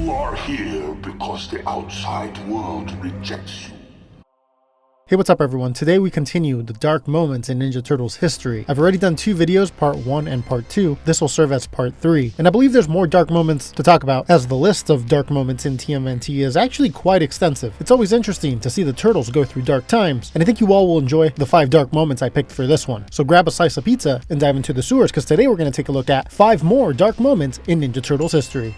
You are here because the outside world rejects you. Hey, what's up everyone? Today we continue the dark moments in Ninja Turtles history. I've already done two videos, part 1 and part 2. This will serve as part 3. And I believe there's more dark moments to talk about, as the list of dark moments in TMNT is actually quite extensive. It's always interesting to see the Turtles go through dark times, and I think you all will enjoy the 5 dark moments I picked for this one. So grab a slice of pizza and dive into the sewers, because today we're going to take a look at 5 more dark moments in Ninja Turtles history.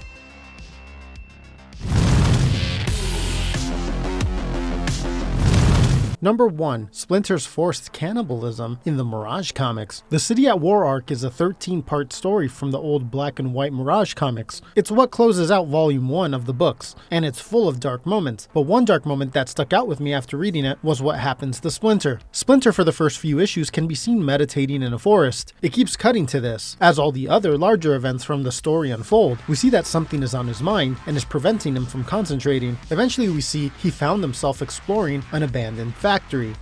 Number 1. Splinters Forced cannibalism in the Mirage comics. The City at War arc is a 13-part story from the old black and white Mirage comics. It's what closes out volume 1 of the books, and it's full of dark moments. But one dark moment that stuck out with me after reading it was what happens to Splinter. Splinter for the first few issues can be seen meditating in a forest. It keeps cutting to this. As all the other larger events from the story unfold, we see that something is on his mind and is preventing him from concentrating. Eventually we see he found himself exploring an abandoned factory.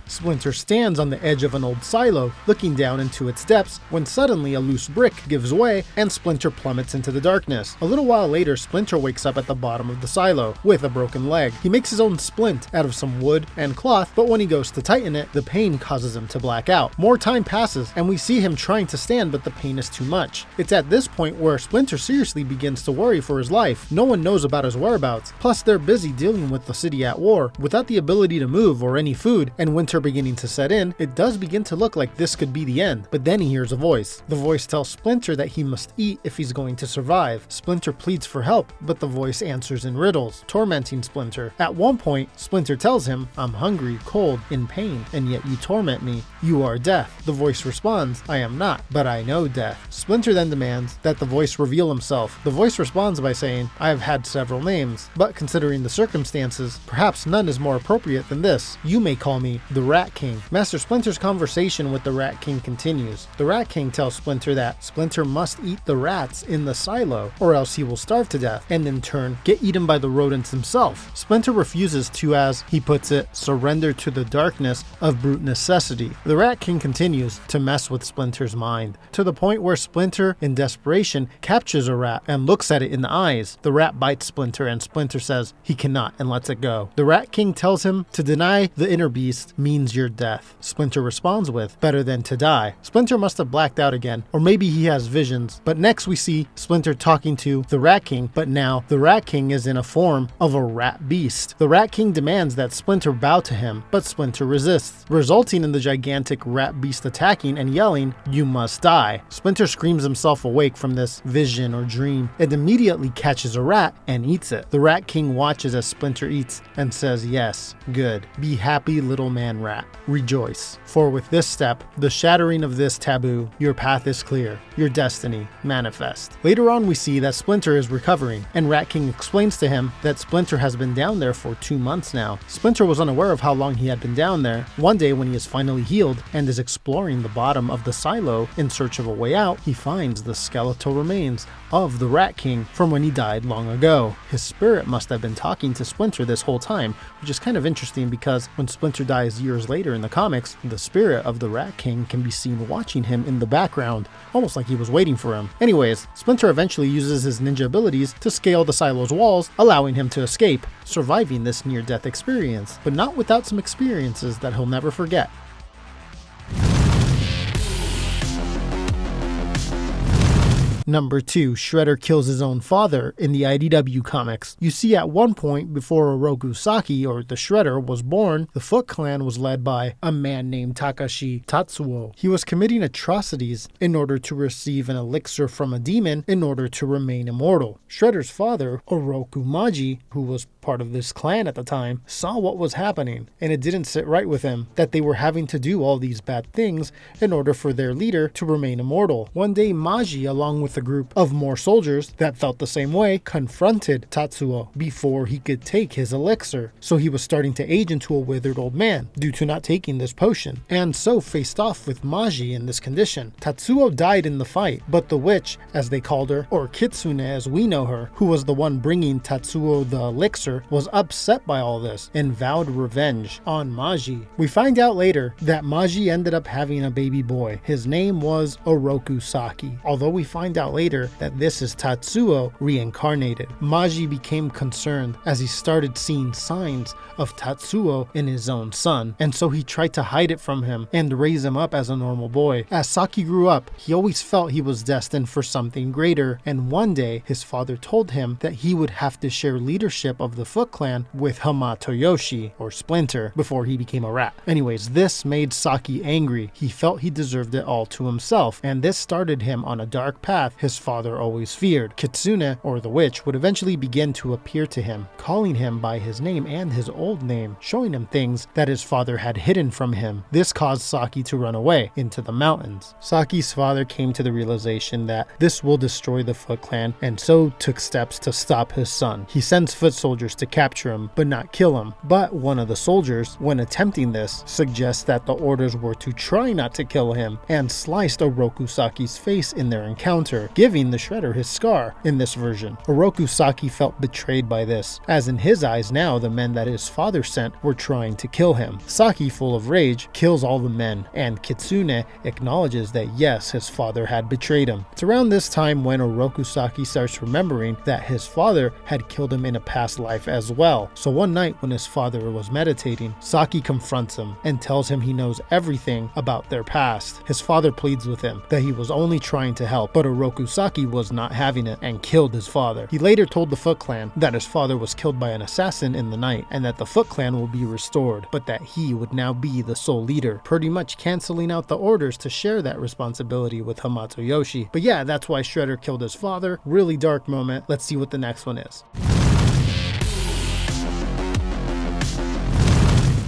Splinter stands on the edge of an old silo, looking down into its depths, when suddenly a loose brick gives way and Splinter plummets into the darkness. A little while later, Splinter wakes up at the bottom of the silo, with a broken leg. He makes his own splint out of some wood and cloth, but when he goes to tighten it, the pain causes him to black out. More time passes, and we see him trying to stand, but the pain is too much. It's at this point where Splinter seriously begins to worry for his life. No one knows about his whereabouts, plus they're busy dealing with the city at war. Without the ability to move or any food, and winter beginning to set in, it does begin to look like this could be the end. But then he hears a voice. The voice tells Splinter that he must eat if he's going to survive. Splinter pleads for help, but the voice answers in riddles, tormenting Splinter. At one point, Splinter tells him, "I'm hungry, cold, in pain, and yet you torment me. You are death." The voice responds, "I am not, but I know death." Splinter then demands that the voice reveal himself. The voice responds by saying, "I have had several names, but considering the circumstances, perhaps none is more appropriate than this. You may call me the Rat King." Master Splinter's conversation with the Rat King continues. The Rat King tells Splinter that Splinter must eat the rats in the silo, or else he will starve to death, and in turn get eaten by the rodents himself. Splinter refuses to, as he puts it, surrender to the darkness of brute necessity. The Rat King continues to mess with Splinter's mind, to the point where Splinter, in desperation, captures a rat and looks at it in the eyes. The rat bites Splinter, and Splinter says he cannot and lets it go. The Rat King tells him to deny the inner beast means your death. Splinter responds with, "Better than to die." Splinter must have blacked out again, or maybe he has visions. But next we see Splinter talking to the Rat King, but now the Rat King is in a form of a rat beast. The Rat King demands that Splinter bow to him, but Splinter resists, resulting in the gigantic rat beast attacking and yelling, "You must die." Splinter screams himself awake from this vision or dream and immediately catches a rat and eats it. The Rat King watches as Splinter eats and says, "Yes, good. Be happy, little man rat. Rejoice. For with this step, the shattering of this taboo, your path is clear, your destiny manifest." Later on we see that Splinter is recovering, and Rat King explains to him that Splinter has been down there for 2 months now. Splinter was unaware of how long he had been down there. One day when he is finally healed and is exploring the bottom of the silo in search of a way out, he finds the skeletal remains of the Rat King from when he died long ago. His spirit must have been talking to Splinter this whole time, which is kind of interesting because when Splinter dies years later in the comics, the spirit of the Rat King can be seen watching him in the background, almost like he was waiting for him. Anyways, Splinter eventually uses his ninja abilities to scale the silo's walls, allowing him to escape, surviving this near-death experience, but not without some experiences that he'll never forget. Number 2. Shredder kills his own father in the IDW comics. You see, at one point before Oroku Saki, or the Shredder, was born, the Foot Clan was led by a man named Takashi Tatsuo. He was committing atrocities in order to receive an elixir from a demon in order to remain immortal. Shredder's father, Oroku Maji, who was part of this clan at the time, saw what was happening, and it didn't sit right with him that they were having to do all these bad things in order for their leader to remain immortal. One day, Maji, along with a group of more soldiers that felt the same way, confronted Tatsuo before he could take his elixir. So he was starting to age into a withered old man due to not taking this potion, and so faced off with Maji in this condition. Tatsuo died in the fight, but the witch, as they called her, or Kitsune as we know her, who was the one bringing Tatsuo the elixir, was upset by all this and vowed revenge on Maji. We find out later that Maji ended up having a baby boy. His name was Oroku Saki. Although we find out out later that this is Tatsuo reincarnated. Maji became concerned as he started seeing signs of Tatsuo in his own son, and so he tried to hide it from him and raise him up as a normal boy. As Saki grew up, he always felt he was destined for something greater, and one day his father told him that he would have to share leadership of the Foot Clan with Hamatoyoshi, or Splinter, before he became a rat. Anyways, this made Saki angry. He felt he deserved it all to himself, and this started him on a dark path his father always feared. Kitsune, or the witch, would eventually begin to appear to him, calling him by his name and his old name, showing him things that his father had hidden from him. This caused Saki to run away into the mountains. Saki's father came to the realization that this will destroy the Foot Clan, and so took steps to stop his son. He sends foot soldiers to capture him, but not kill him. But one of the soldiers, when attempting this, suggests that the orders were to try not to kill him, and sliced Oroku Saki's face in their encounter, giving the Shredder his scar in this version. Oroku Saki felt betrayed by this, as in his eyes now the men that his father sent were trying to kill him. Saki, full of rage, kills all the men, and Kitsune acknowledges that yes, his father had betrayed him. It's around this time when Oroku Saki starts remembering that his father had killed him in a past life as well. So one night when his father was meditating, Saki confronts him and tells him he knows everything about their past. His father pleads with him that he was only trying to help, but Oroku Saki was not having it and killed his father. He later told the Foot Clan that his father was killed by an assassin in the night and that the Foot Clan will be restored, but that he would now be the sole leader, pretty much canceling out the orders to share that responsibility with Hamatoyoshi. But yeah, that's why Shredder killed his father. Really dark moment. Let's see what the next one is.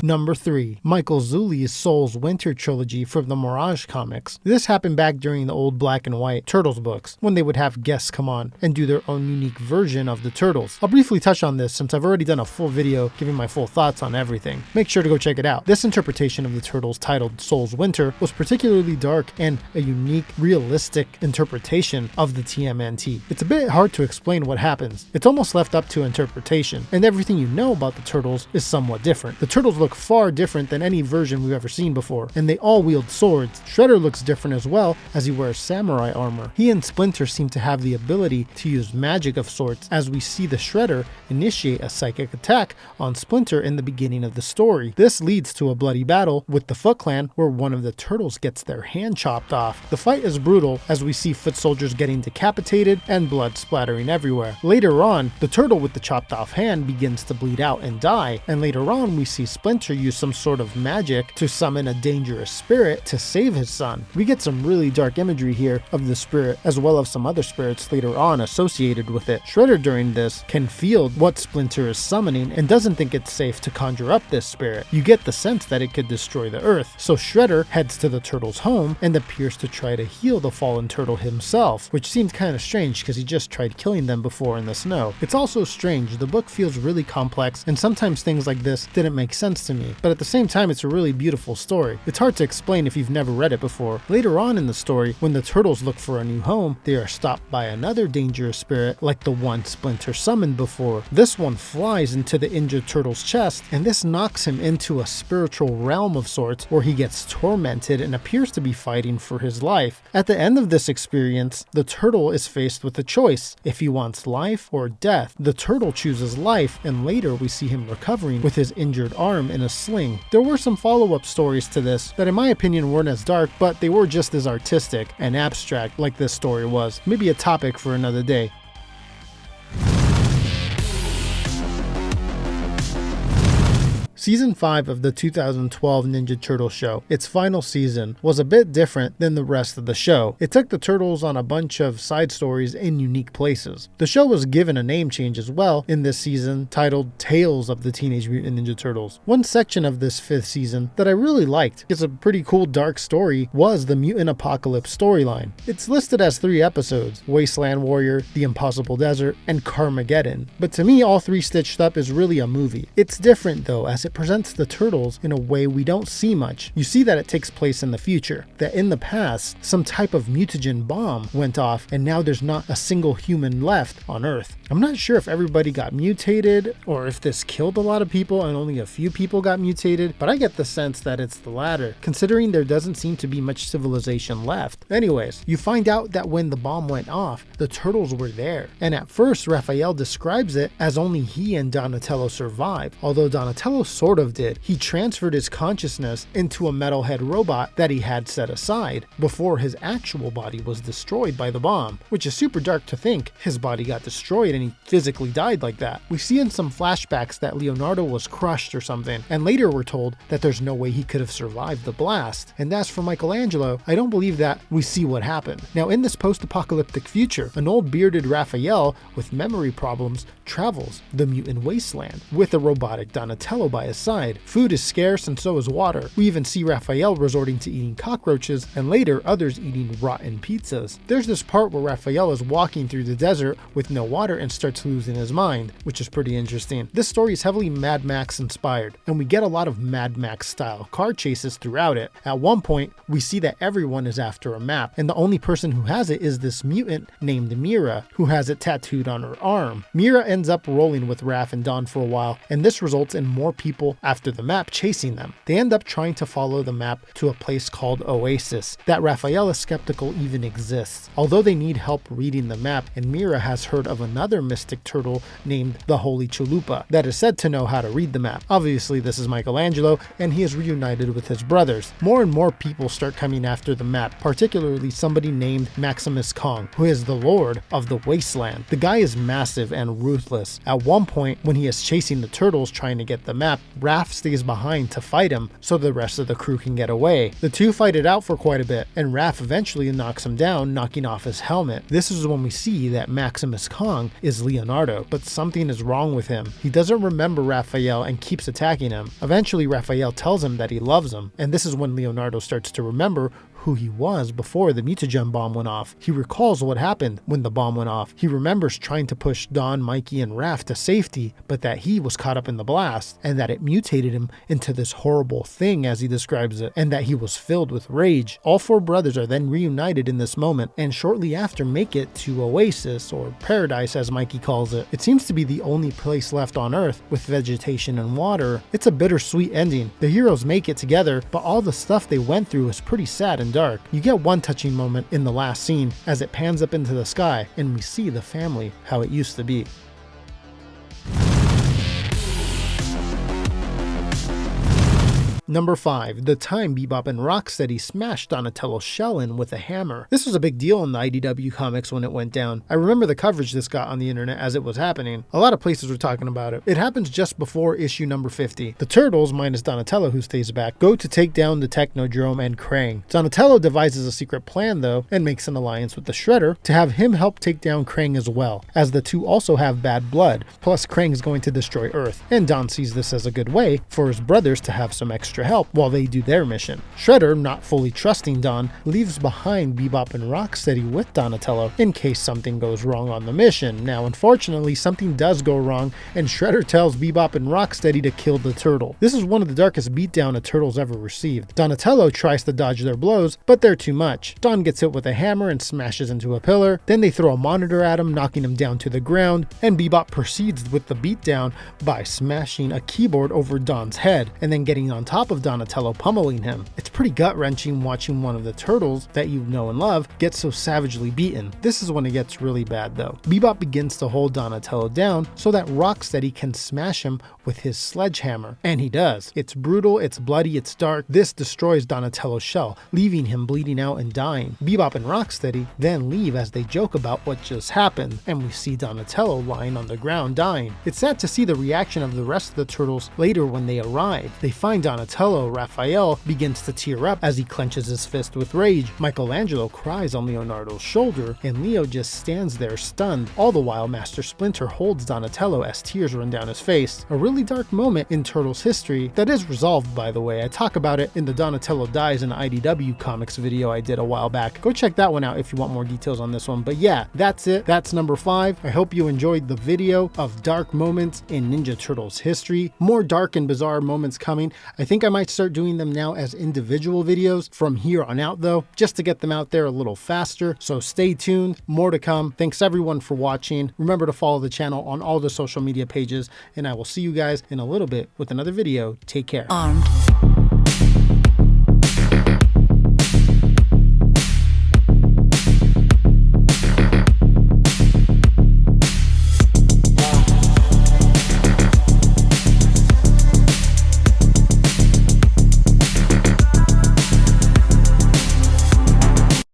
Number 3. Michael Zulli's Soul's Winter Trilogy from the Mirage comics. This happened back during the old black and white Turtles books, when they would have guests come on and do their own unique version of the Turtles. I'll briefly touch on this since I've already done a full video giving my full thoughts on everything. Make sure to go check it out. This interpretation of the Turtles, titled Soul's Winter, was particularly dark and a unique, realistic interpretation of the TMNT. It's a bit hard to explain what happens. It's almost left up to interpretation, and everything you know about the Turtles is somewhat different. The Turtles look far different than any version we've ever seen before, and they all wield swords. Shredder looks different as well, as he wears samurai armor. He and Splinter seem to have the ability to use magic of sorts, as we see the Shredder initiate a psychic attack on Splinter in the beginning of the story. This leads to a bloody battle with the Foot Clan, where one of the Turtles gets their hand chopped off. The fight is brutal, as we see foot soldiers getting decapitated and blood splattering everywhere. Later on, the turtle with the chopped off hand begins to bleed out and die, and later on we see Splinter use some sort of magic to summon a dangerous spirit to save his son. We get some really dark imagery here of the spirit, as well as some other spirits later on associated with it. Shredder during this can feel what Splinter is summoning and doesn't think it's safe to conjure up this spirit. You get the sense that it could destroy the earth, so Shredder heads to the turtle's home and appears to try to heal the fallen turtle himself, which seems kind of strange because he just tried killing them before in the snow. It's also strange, the book feels really complex, and sometimes things like this didn't make sense to me, but at the same time it's a really beautiful story. It's hard to explain if you've never read it before. Later on in the story, when the turtles look for a new home, they are stopped by another dangerous spirit like the one Splinter summoned before. This one flies into the injured turtle's chest, and this knocks him into a spiritual realm of sorts where he gets tormented and appears to be fighting for his life. At the end of this experience, the turtle is faced with a choice. If he wants life or death, the turtle chooses life, and later we see him recovering with his injured arm in a sling. There were some follow-up stories to this that in my opinion weren't as dark, but they were just as artistic and abstract like this story was. Maybe a topic for another day. Season 5 of the 2012 Ninja Turtle show, its final season, was a bit different than the rest of the show. It took the Turtles on a bunch of side stories in unique places. The show was given a name change as well in this season, titled Tales of the Teenage Mutant Ninja Turtles. One section of this 5th season that I really liked, it's a pretty cool dark story, was the Mutant Apocalypse storyline. It's listed as 3 episodes: Wasteland Warrior, The Impossible Desert, and Carmageddon. But to me, all 3 stitched up is really a movie. It's different though, as it it presents the turtles in a way we don't see much. You see that it takes place in the future, that in the past, some type of mutagen bomb went off and now there's not a single human left on Earth. I'm not sure if everybody got mutated or if this killed a lot of people and only a few people got mutated, but I get the sense that it's the latter, considering there doesn't seem to be much civilization left. Anyways, you find out that when the bomb went off, the turtles were there, and at first Raphael describes it as only he and Donatello survived, although Donatello sort of did. He transferred his consciousness into a metalhead robot that he had set aside before his actual body was destroyed by the bomb, which is super dark to think his body got destroyed and he physically died like that. We see in some flashbacks that Leonardo was crushed or something, and later we're told that there's no way he could have survived the blast. And as for Michelangelo, I don't believe that we see what happened. Now in this post-apocalyptic future, an old bearded Raphael with memory problems travels the mutant wasteland with a robotic Donatello by his side. Food is scarce and so is water. We even see Raphael resorting to eating cockroaches and later others eating rotten pizzas. There's this part where Raphael is walking through the desert with no water and starts losing his mind, which is pretty interesting. This story is heavily Mad Max inspired, and we get a lot of Mad Max style car chases throughout it. At one point, we see that everyone is after a map, and the only person who has it is this mutant named Mira, who has it tattooed on her arm. Mira ends up rolling with Raph and Don for a while, and this results in more people after the map chasing them. They end up trying to follow the map to a place called Oasis, that Raphael is skeptical even exists, although they need help reading the map, and Mira has heard of another mystic turtle named the Holy Chalupa that is said to know how to read the map. Obviously this is Michelangelo, and he is reunited with his brothers. More and more people start coming after the map, particularly somebody named Maximus Kong, who is the lord of the wasteland. The guy is massive and ruthless. At one point, when he is chasing the turtles trying to get the map, Raph stays behind to fight him so the rest of the crew can get away. The two fight it out for quite a bit, and Raph eventually knocks him down, knocking off his helmet. This is when we see that Maximus Kong is Leonardo, but something is wrong with him. He doesn't remember Raphael and keeps attacking him. Eventually, Raphael tells him that he loves him, and this is when Leonardo starts to remember who he was before the mutagen bomb went off. He recalls what happened when the bomb went off. He remembers trying to push Don, Mikey, and Raph to safety, but that he was caught up in the blast, and that it mutated him into this horrible thing, as he describes it, and that he was filled with rage. All four brothers are then reunited in this moment, and shortly after make it to Oasis, or Paradise as Mikey calls it. It seems to be the only place left on Earth with vegetation and water. It's a bittersweet ending. The heroes make it together, but all the stuff they went through is pretty sad and dark. You get one touching moment in the last scene as it pans up into the sky and we see the family how it used to be. Number 5. The time Bebop and Rocksteady smashed Donatello's shell in with a hammer. This was a big deal in the IDW comics when it went down. I remember the coverage this got on the internet as it was happening. A lot of places were talking about it. It happens just before issue number 50. The Turtles, minus Donatello who stays back, go to take down the Technodrome and Krang. Donatello devises a secret plan though, and makes an alliance with the Shredder to have him help take down Krang as well, as the two also have bad blood, plus Krang is going to destroy Earth, and Don sees this as a good way for his brothers to have some extra help while they do their mission. Shredder, not fully trusting Don, leaves behind Bebop and Rocksteady with Donatello in case something goes wrong on the mission. Now, unfortunately, something does go wrong, and Shredder tells Bebop and Rocksteady to kill the turtle. This is one of the darkest beatdown a turtle's ever received. Donatello tries to dodge their blows, but they're too much. Don gets hit with a hammer and smashes into a pillar. Then they throw a monitor at him, knocking him down to the ground, and Bebop proceeds with the beatdown by smashing a keyboard over Don's head, and then getting on top of Donatello, pummeling him. It's pretty gut-wrenching watching one of the turtles that you know and love get so savagely beaten. This is when it gets really bad though. Bebop begins to hold Donatello down so that Rocksteady can smash him with his sledgehammer, and he does. It's brutal, it's bloody, it's dark. This destroys Donatello's shell, leaving him bleeding out and dying. Bebop and Rocksteady then leave as they joke about what just happened, and we see Donatello lying on the ground dying. It's sad to see the reaction of the rest of the turtles later when they arrive. They find Donatello Donatello, Raphael, begins to tear up as he clenches his fist with rage. Michelangelo cries on Leonardo's shoulder, and Leo just stands there stunned. All the while, Master Splinter holds Donatello as tears run down his face. A really dark moment in Turtles history that is resolved, by the way. I talk about it in the Donatello Dies in the IDW Comics video I did a while back. Go check that one out if you want more details on this one. But yeah, that's it. That's number 5. I hope you enjoyed the video of dark moments in Ninja Turtles history. More dark and bizarre moments coming. I think I might start doing them now as individual videos from here on out though, just to get them out there a little faster. So stay tuned, more to come. Thanks everyone for watching. Remember to follow the channel on all the social media pages, and I will see you guys in a little bit with another video. Take care. Armed.